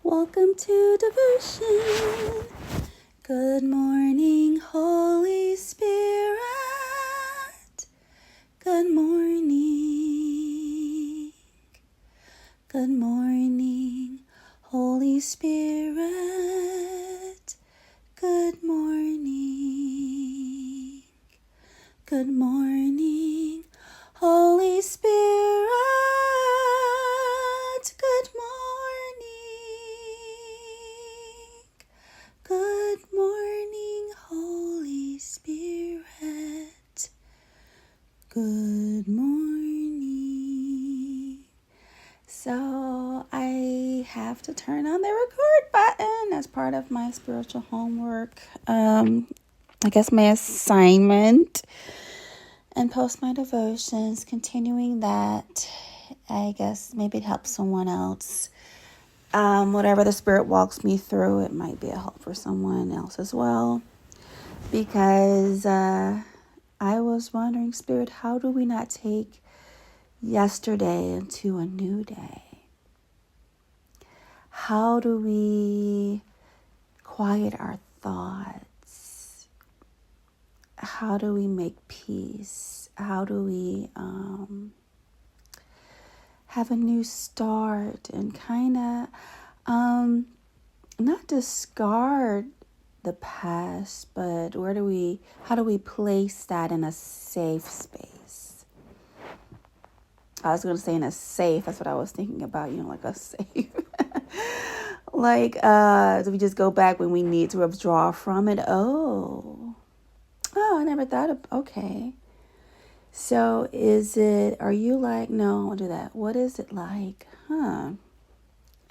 Welcome to devotion. Good morning, Holy Spirit. Good morning. Good morning, Holy Spirit. Good morning. Good morning, Holy Spirit. Good morning. Good morning, Holy Spirit. Good morning. So I have to turn on the record button as part of my spiritual homework. I guess my assignment, and post my devotions, continuing that. I guess maybe it helps someone else. Whatever the Spirit walks me through, it might be a help for someone else as well. Because I was wondering, Spirit, how do we not take yesterday into a new day? How do we quiet our thoughts? How do we make peace? How do we have a new start and kind of not discard the past, but how do we place that in a safe space? I was going to say in a safe. That's what I was thinking about, like a safe. Do we just go back when we need to withdraw from it? Oh, I never thought of, okay. So are you like, no, I won't do that. What is it like?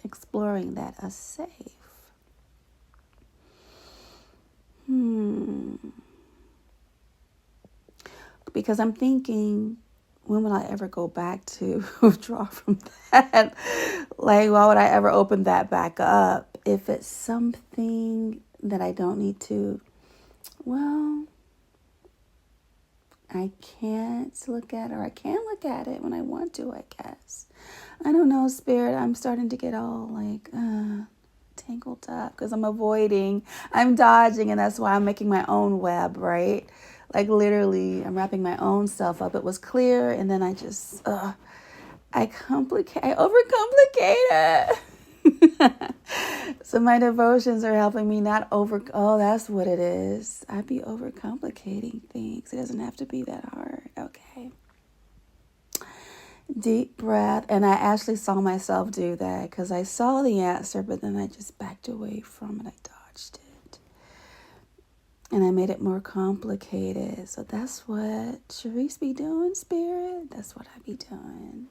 Exploring that, a safe. Because I'm thinking, when will I ever go back to withdraw from that? Why would I ever open that back up? If it's something that I don't need to, I can't look at, or I can look at it when I want to, I guess. I don't know, Spirit. I'm starting to get all tangled up because I'm dodging, and that's why I'm making my own web, right? Literally, I'm wrapping my own self up. It was clear, and then I just, I overcomplicate it. So my devotions are helping me not that's what it is. I be overcomplicating things. It doesn't have to be that hard. Okay. Deep breath. And I actually saw myself do that because I saw the answer, but then I just backed away from it. I dodged it. And I made it more complicated. So that's what Sharice be doing, Spirit. That's what I be doing.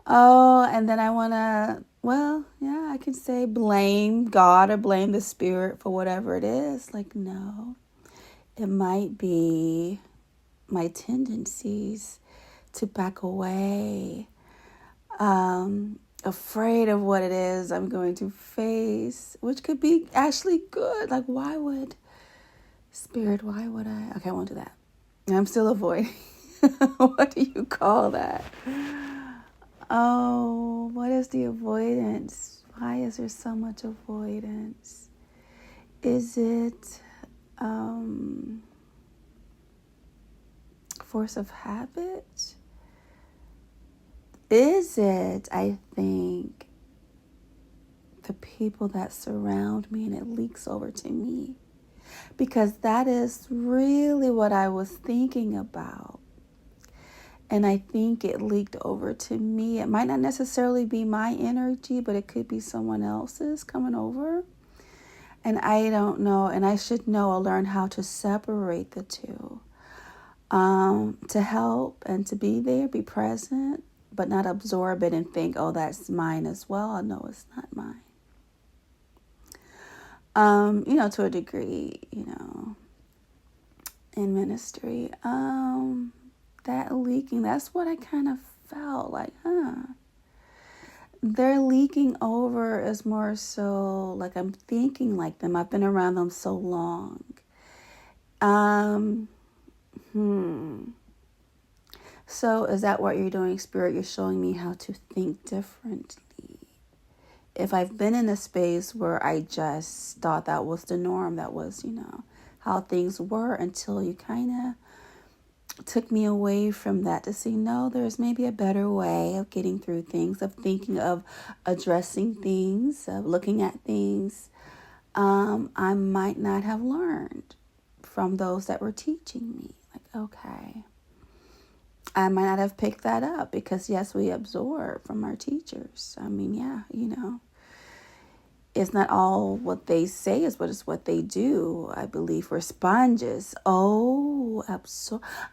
Oh, and then I want to, I can say blame God or blame the Spirit for whatever it is. No, it might be my tendencies to back away, afraid of what it is I'm going to face, which could be actually good. Why would I? Okay, I won't do that. I'm still avoiding. What do you call that? Oh, what is the avoidance? Why is there so much avoidance? Is it force of habit? Is it, I think, the people that surround me and it leaks over to me? Because that is really what I was thinking about. And I think it leaked over to me. It might not necessarily be my energy, but it could be someone else's coming over. And I don't know, and I should know or learn how to separate the two. To help and to be there, be present, but not absorb it and think, oh, that's mine as well. No, it's not mine. To a degree, in ministry. That leaking, that's what I kind of felt they're leaking over is more so I'm thinking like them. I've been around them so long. So is that what you're doing, Spirit? You're showing me how to think differently if I've been in a space where I just thought that was the norm, that was, how things were, until you kind of took me away from that to see, no, there's maybe a better way of getting through things, of thinking, of addressing things, of looking at things. I might not have learned from those that were teaching me. Like, okay, I might not have picked that up because, yes, we absorb from our teachers. I mean, yeah, it's not all what they say is what they do. I believe we're sponges. Oh,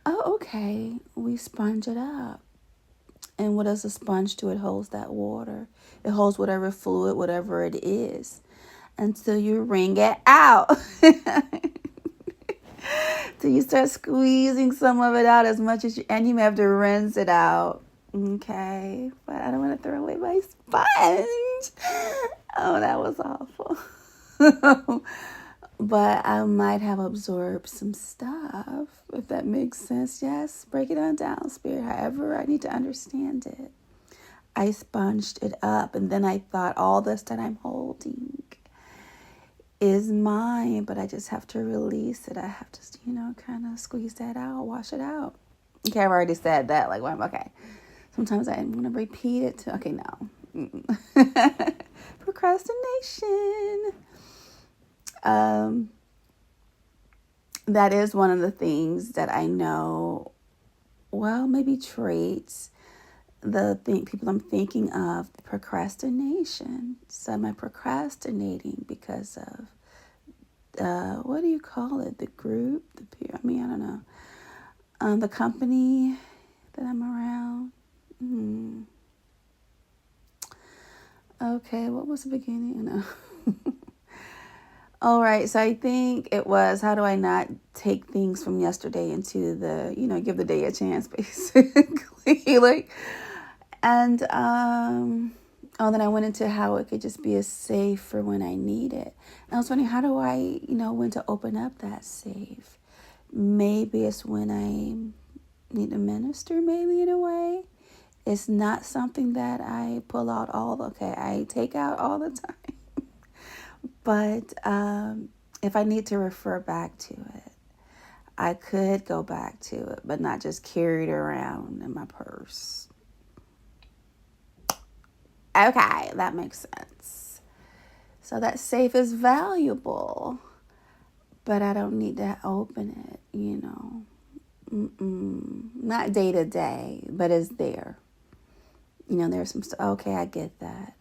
okay. We sponge it up. And what does a sponge do? It holds that water. It holds whatever fluid, whatever it is, until you wring it out. Till you start squeezing some of it out as much as and you may have to rinse it out. Okay, but I don't want to throw away my sponge. Oh, that was awful. But I might have absorbed some stuff, if that makes sense. Yes, break it on down, Spirit. However, I need to understand it. I sponged it up, and then I thought all this that I'm holding is mine, but I just have to release it. I have to, kind of squeeze that out, wash it out. Okay, I've already said that. Like, well, okay. Sometimes I want to repeat it too. Okay, no. Procrastination. That is one of the things that I know, well, maybe traits, people I'm thinking of, procrastination. So am I procrastinating because of, what do you call it? The group, I don't know. The company that I'm around. Okay, what was the beginning? No. All right, so I think it was, how do I not take things from yesterday into the, give the day a chance, basically. And, then I went into how it could just be a safe for when I need it. And I was wondering, how do I, when to open up that safe? Maybe it's when I need to minister, maybe, in a way. It's not something that I pull out I take out all the time. But if I need to refer back to it, I could go back to it, but not just carry it around in my purse. Okay, that makes sense. So that safe is valuable, but I don't need to open it, Not day to day, but it's there. There's some stuff. Okay, I get that.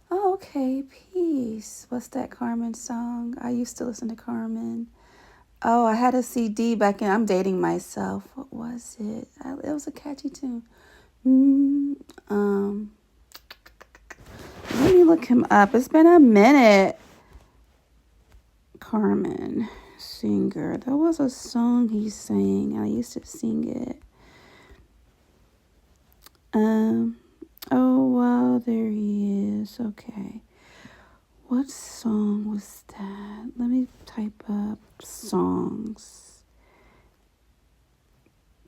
Oh, okay, peace. What's that Carmen song? I used to listen to Carmen. Oh, I had a CD back in. I'm dating myself. What was it? It was a catchy tune. Let me look him up. It's been a minute. Carmen, singer. There was a song he sang. I used to sing it. Oh, wow, there he is. Okay. What song was that? Let me type up songs,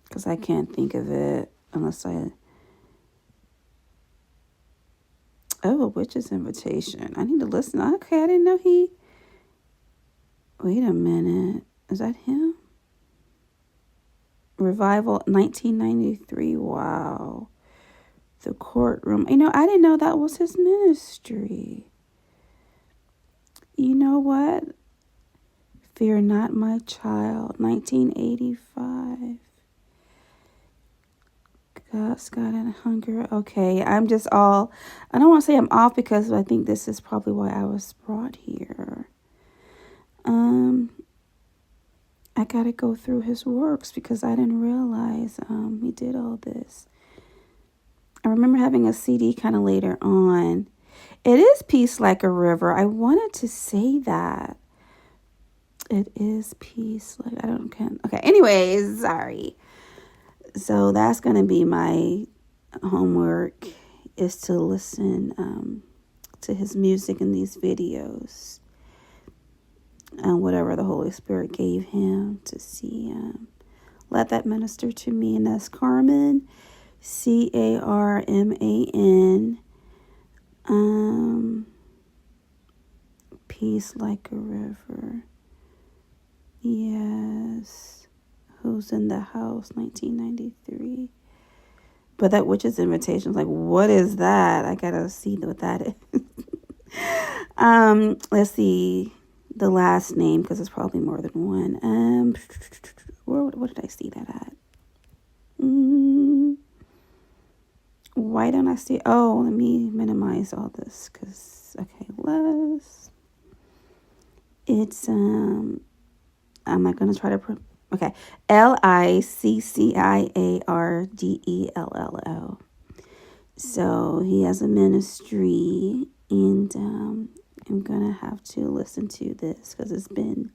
because I can't think of it unless I... Oh, A Witch's Invitation. I need to listen. Okay, I didn't know he... Wait a minute. Is that him? Revival, 1993. Wow. The Courtroom. I didn't know that was his ministry. You know what? Fear Not My Child, 1985. God's Got a Hunger. Okay, I don't want to say I'm off, because I think this is probably why I was brought here. I got to go through his works, because I didn't realize he did all this. I remember having a CD kind of later on. It is Peace Like a River. I wanted to say that. It is peace. Okay, anyways, sorry. So that's going to be my homework, is to listen to his music in these videos. And whatever the Holy Spirit gave him to see. Let that minister to me. And that's Carmen, Carman. Peace like a river. Yes. Who's in the House, 1993. But that Witch's Invitation is like, what is that? I gotta see what that is. Let's see the last name, because it's probably more than one. What did I see that at? Why don't I see? Oh, let me minimize all this, because okay, it's I'm not gonna try to okay, LicciardellO. So he has a ministry, and I'm gonna have to listen to this because it's been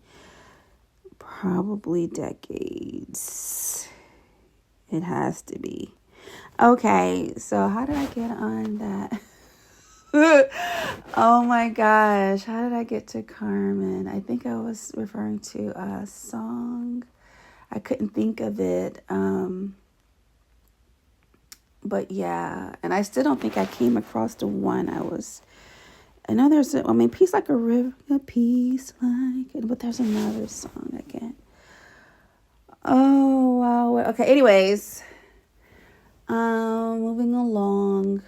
probably decades. It has to be. Okay, so how did I get on that? Oh my gosh, how did I get to Carmen? I think I was referring to a song. I couldn't think of it. But yeah, and I still don't think I came across the one I know there's Peace Like a River, Peace Like it, but there's another song again. Oh, wow. Okay, anyways, moving along.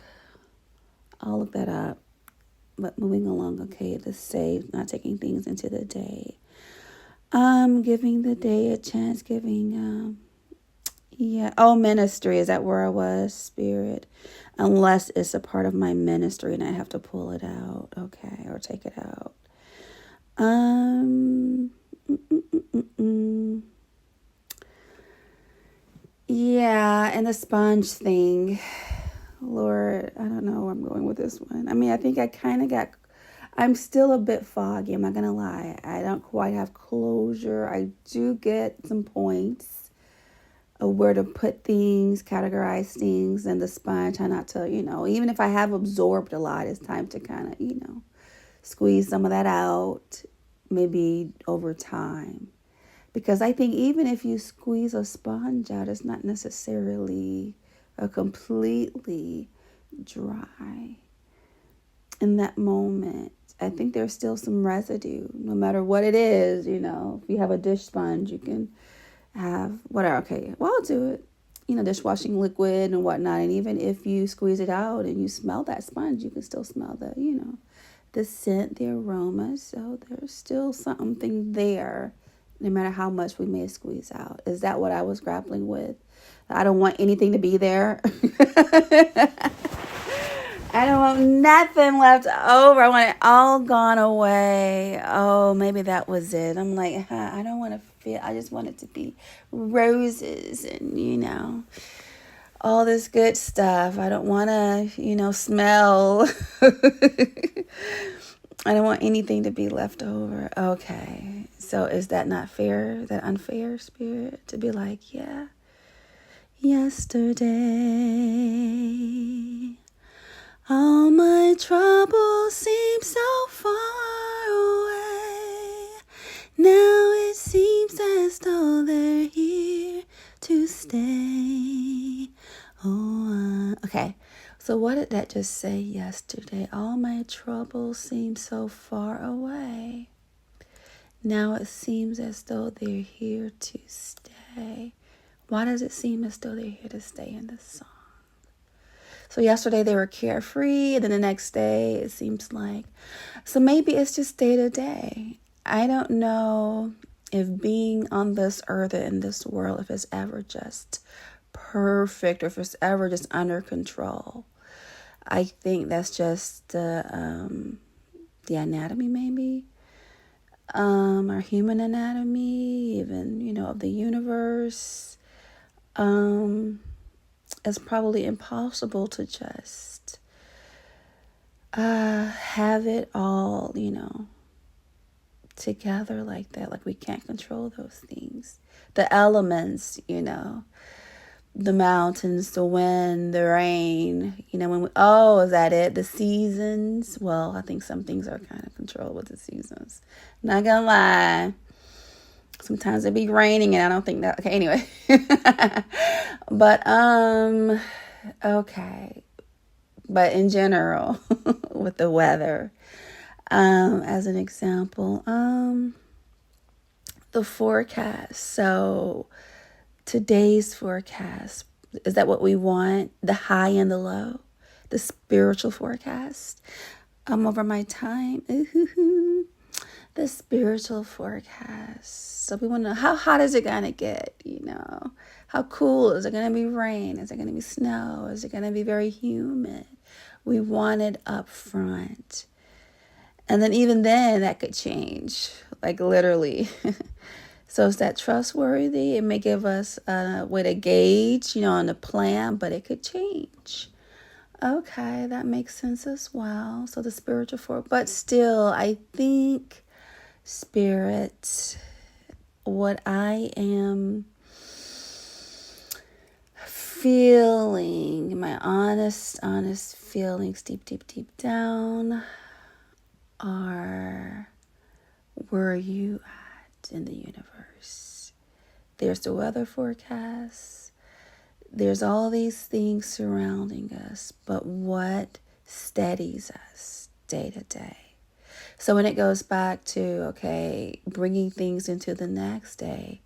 I'll look that up. But moving along, okay, the save, not taking things into the day. Giving the day a chance, ministry. Is that where I was? Spirit. Unless it's a part of my ministry and I have to pull it out. Okay, or take it out. Yeah, and the sponge thing. Lord, I don't know where I'm going with this one. I mean, I think I'm still a bit foggy, I'm not going to lie. I don't quite have closure. I do get some points of where to put things, categorize things, and the sponge, how not to, even if I have absorbed a lot, it's time to kind of, squeeze some of that out, maybe over time. Because I think even if you squeeze a sponge out, it's not necessarily a completely dry in that moment. I think there's still some residue, no matter what it is. If you have a dish sponge, you can have whatever. Okay, well, I'll do it. Dishwashing liquid and whatnot. And even if you squeeze it out and you smell that sponge, you can still smell the scent, the aroma. So there's still something there, no matter how much we may squeeze out. Is that what I was grappling with? I don't want anything to be there. I don't want nothing left over. I want it all gone away. Oh, maybe that was it. I'm like, I don't want to feel, I just want it to be roses and, all this good stuff. I don't want to, smell. I don't want anything to be left over. Okay. So is that not fair? Is that unfair, Spirit? To be like, yeah, yesterday, all my troubles seem so far away. Now it seems as though they're here to stay. Okay. So what did that just say yesterday? All my troubles seem so far away. Now it seems as though they're here to stay. Why does it seem as though they're here to stay in this song? So yesterday they were carefree, and then the next day it seems like. So maybe it's just day to day. I don't know if being on this earth and in this world, if it's ever just perfect or if it's ever just under control. I think that's just the anatomy, maybe. Our human anatomy, even, of the universe. It's probably impossible to just have it all, together like that. Like we can't control those things. The elements, the mountains, the wind, the rain, is that it? The seasons. Well, I think some things are kind of controlled with the seasons. Not gonna lie. Sometimes it be raining and I don't think that, okay, anyway. But, okay. but in general, with the weather, as an example, the forecast. So today's forecast, is that what we want? The high and the low, the spiritual forecast. I'm over my time. Ooh, the spiritual forecast. So we want to know, how hot is it going to get? How cool? Is it going to be rain? Is it going to be snow? Is it going to be very humid? We want it up front. And then even then that could change, like literally. So is that trustworthy? It may give us a way to gauge, on the plan, but it could change. Okay, that makes sense as well. So the spiritual fork, but still, I think spirit, what I am feeling, my honest feelings deep down are, where are you at in the universe? There's the weather forecast. There's all these things surrounding us, but what steadies us day to day? So when it goes back to, bringing things into the next day,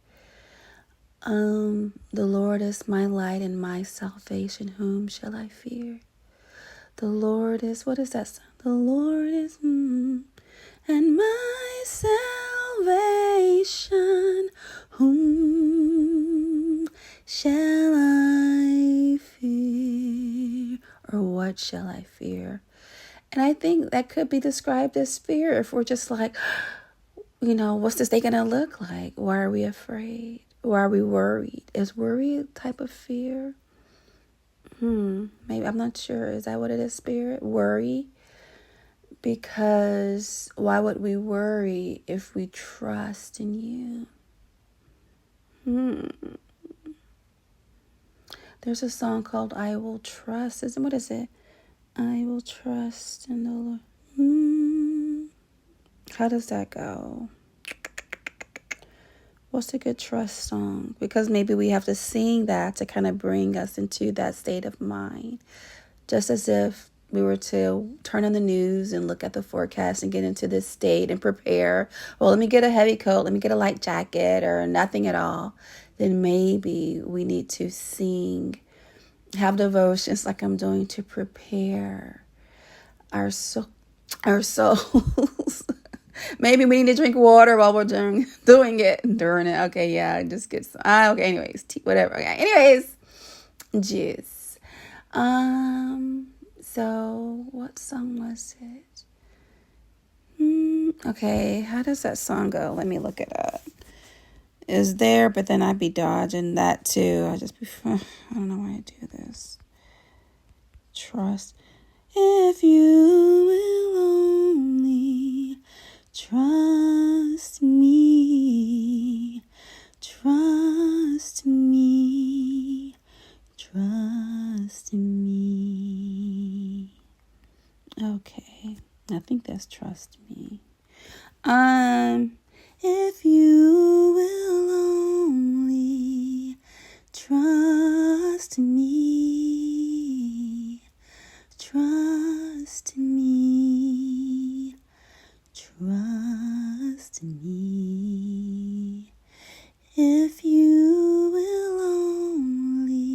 the Lord is my light and my salvation. Whom shall I fear? The Lord is, what is that song? The Lord is, and my salvation. Whom shall I fear? Or what shall I fear? And I think that could be described as fear if we're just like, what's this day going to look like? Why are we afraid? Why are we worried? Is worry a type of fear? Maybe, I'm not sure. Is that what it is, spirit? Worry? Because why would we worry if we trust in you? There's a song called I Will Trust. What is it? I will trust in the Lord. How does that go? What's a good trust song? Because maybe we have to sing that to kind of bring us into that state of mind. Just as if we were to turn on the news and look at the forecast and get into this state and prepare. Well, let me get a heavy coat. Let me get a light jacket or nothing at all. Then maybe we need to sing, have devotions like I'm doing to prepare our souls. Maybe we need to drink water while we're doing it. Okay, yeah, just get some. Okay, anyways, tea, whatever. Okay, anyways, juice. So what song was it? Okay, how does that song go? Let me look it up. It's there, but then I'd be dodging that too. I don't know why I do this. Trust. If you will only trust me, trust me, trust me. Okay, I think that's trust me. If you will only trust me, trust me, trust me. If you will only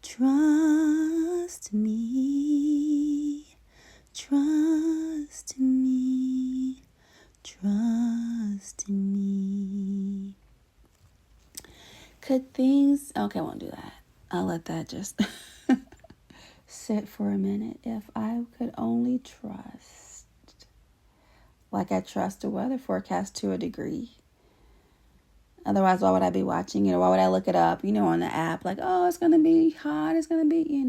trust me, trust me, trust me. Could things... Okay, I won't do that. I'll let that just sit for a minute. If I could only trust, like I trust the weather forecast to a degree. Otherwise, why would I be watching it? Or why would I look it up, on the app? Like, oh, it's going to be hot. It's going to be,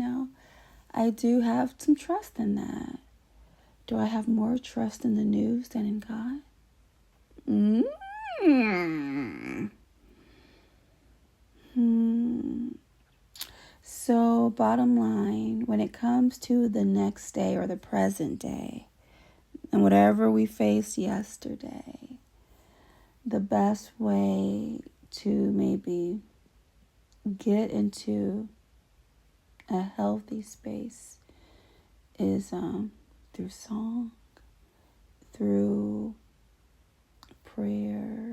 I do have some trust in that. Do I have more trust in the news than in God? So, bottom line, when it comes to the next day or the present day, and whatever we faced yesterday, the best way to maybe get into a healthy space is through song, through prayer,